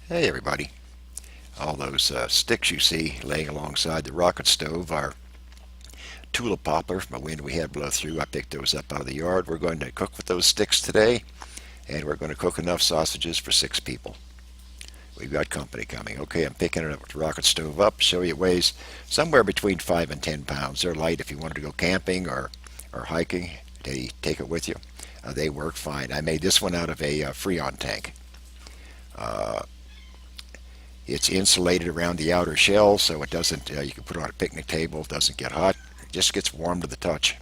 Hey everybody. All those sticks you see laying alongside the rocket stove are tulip poplar from a wind we had blow through. I picked those up out of the yard. We're going to cook with those sticks today, and we're going to cook enough sausages for 6 people. We've got company coming. Okay, I'm picking it up with the rocket stove up. Show you it weighs somewhere between 5 and 10 pounds. They're light if you wanted to go camping or hiking. They take it with you. They work fine. I made this one out of a Freon tank. Uh, It's insulated around the outer shell, so it doesn't. You can put it on a picnic table. It doesn't get hot. It just gets warm to the touch.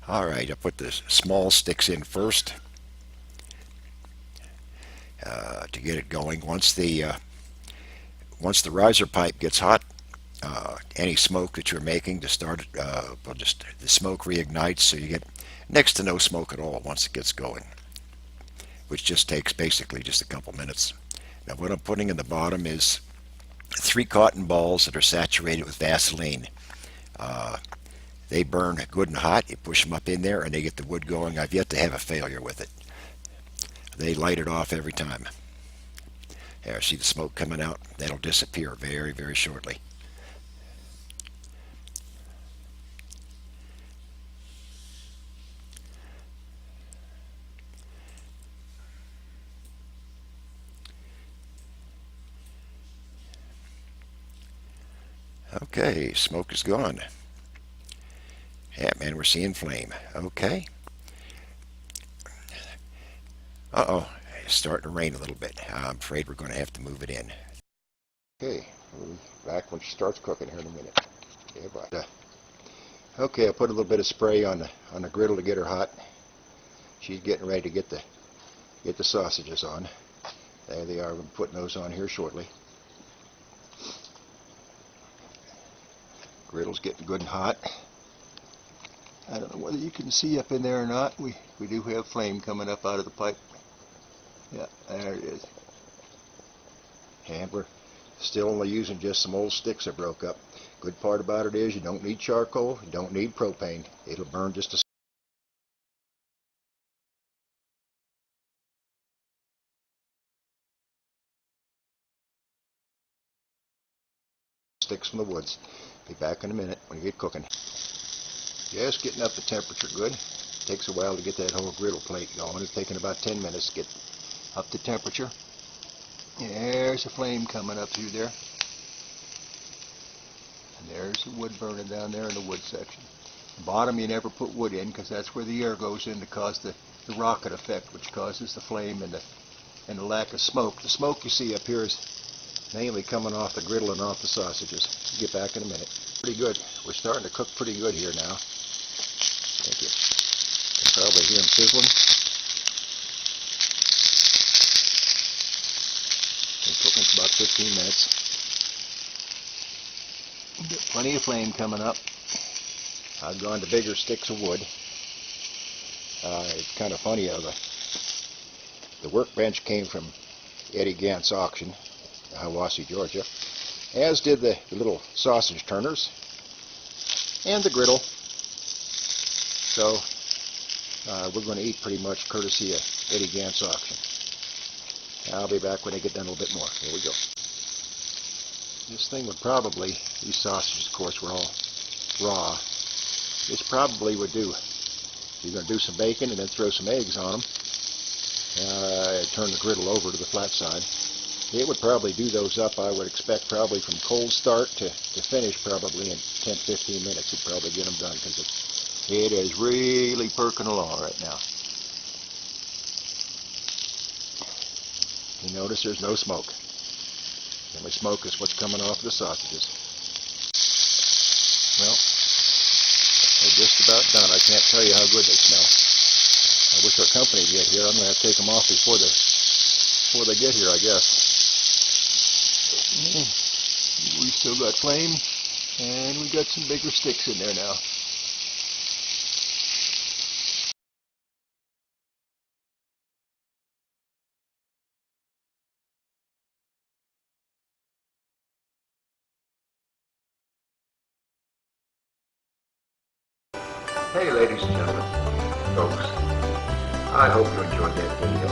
All right, I put the small sticks in first to get it going. Once the riser pipe gets hot, any smoke that you're making to start it, will just the smoke reignites, so you get next to no smoke at all once it gets going, which just takes basically just a couple minutes. Now, what I'm putting in the bottom is 3 cotton balls that are saturated with Vaseline. Uh, they burn good and hot. You push them up in there and they get the wood going. I've yet to have a failure with it. They light it off every time. There, see the smoke coming out? That'll disappear very, very shortly. Okay, smoke is gone. Yeah, man, we're seeing flame. Okay. Uh-oh, it's starting to rain a little bit. I'm afraid we're going to have to move it in. Okay, we'll be back when she starts cooking here in a minute. Yeah, bye. Okay, I put a little bit of spray on the griddle to get her hot. She's getting ready to get the sausages on. There they are. We're putting those on here shortly. Griddle's getting good and hot. I don't know whether you can see up in there or not. We do have flame coming up out of the pipe. Yeah, there it is. And we're still only using just some old sticks I broke up. Good part about it is you don't need charcoal, you don't need propane. It'll burn just a sticks from the woods. Be back in a minute when you get cooking. Just getting up the temperature good. Takes a while to get that whole griddle plate going. It's taking about 10 minutes to get up the temperature. There's a flame coming up through there. And there's the wood burning down there in the wood section. The bottom you never put wood in because that's where the air goes in to cause the rocket effect, which causes the flame and the lack of smoke. The smoke you see up here is mainly coming off the griddle and off the sausages. Get back in a minute. Pretty good. We're starting to cook pretty good here now. Thank you. You can probably hear them sizzling. Been cooking for about 15 minutes. Get plenty of flame coming up. I've gone to bigger sticks of wood. It's kind of funny how the workbench came from Eddie Gant's auction, Hiwassee, Georgia, as did the little sausage turners and the griddle. So we're going to eat pretty much courtesy of Eddie Gant's auction. I'll be back when they get done a little bit more. Here we go. This thing would probably, these sausages of course were all raw. This probably would do. You're going to do some bacon and then throw some eggs on them. Turn the griddle over to the flat side. It would probably do those up, I would expect, probably from cold start to finish probably in 10-15 minutes. You'd probably get them done because it is really perking along right now. You notice there's no smoke. The only smoke is what's coming off the sausages. Well, they're just about done. I can't tell you how good they smell. I wish our company would get here. I'm going to have to take them off before they get here, I guess. We still got flame, and we got some bigger sticks in there now. Hey, ladies and gentlemen, folks. I hope you enjoyed that video.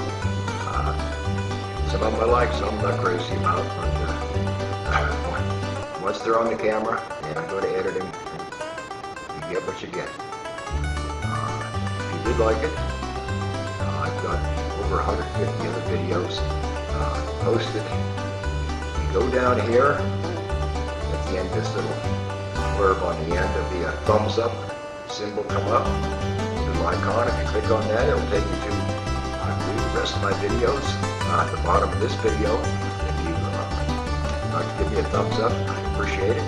Some of them I like, some I'm not crazy about, but once they're on the camera and I go to editing, you get what you get. If you did like it, I've got over 150 other videos posted. You go down here, at the end, this little blurb on the end, there'll be a thumbs up symbol come up, little icon. If you click on that, it'll take you to the rest of my videos. At the bottom of this video, if you like to give me a thumbs up, I appreciate it.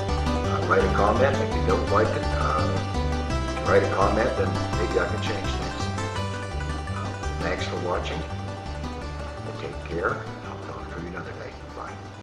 Write a comment. If you don't like it, write a comment, and maybe I can change things. Thanks for watching. Take care.